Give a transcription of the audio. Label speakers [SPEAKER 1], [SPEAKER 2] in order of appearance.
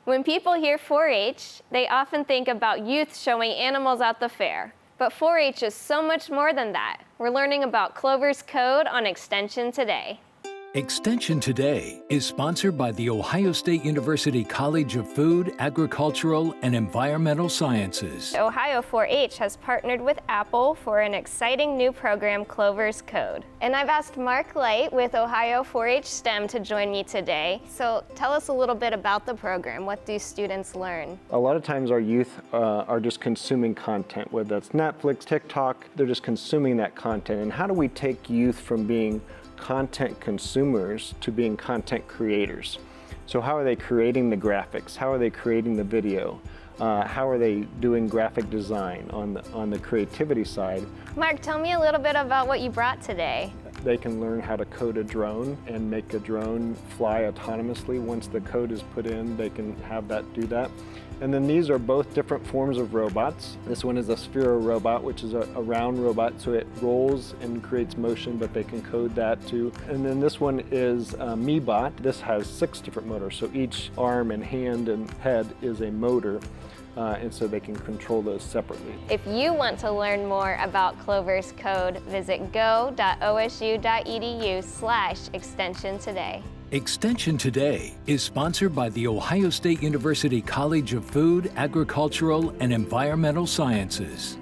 [SPEAKER 1] When people hear 4-H, they often think about youth showing animals at the fair. But 4-H is so much more than that. We're learning about Clovers CODE on Extension Today.
[SPEAKER 2] Extension Today is sponsored by the Ohio State University College of Food, Agricultural, and Environmental Sciences.
[SPEAKER 1] Ohio 4-H has partnered with Apple for an exciting new program, Clovers CODE. And I've asked Mark Light with Ohio 4-H STEM to join me today. So tell us a little bit about the program. What do students learn?
[SPEAKER 3] A lot of times our youth are just consuming content, whether that's Netflix, TikTok, they're just consuming that content. And how do we take youth from being content consumers to being content creators? So how are they creating the graphics? How are they creating the video? How are they doing graphic design on the creativity side?
[SPEAKER 1] Mark, tell me a little bit about what you brought today.
[SPEAKER 3] They can learn how to code a drone and make a drone fly autonomously. Once the code is put in, they can have that do that. And then these are both different forms of robots. This one is a Sphero robot, which is a round robot, so it rolls and creates motion, but they can code that too. And then this one is MeBot. This has 6 different motors, so each arm and hand and head is a motor. And so they can control those separately.
[SPEAKER 1] If you want to learn more about Clovers CODE, visit go.osu.edu/extension today.
[SPEAKER 2] Extension Today is sponsored by the Ohio State University College of Food, Agricultural, and Environmental Sciences.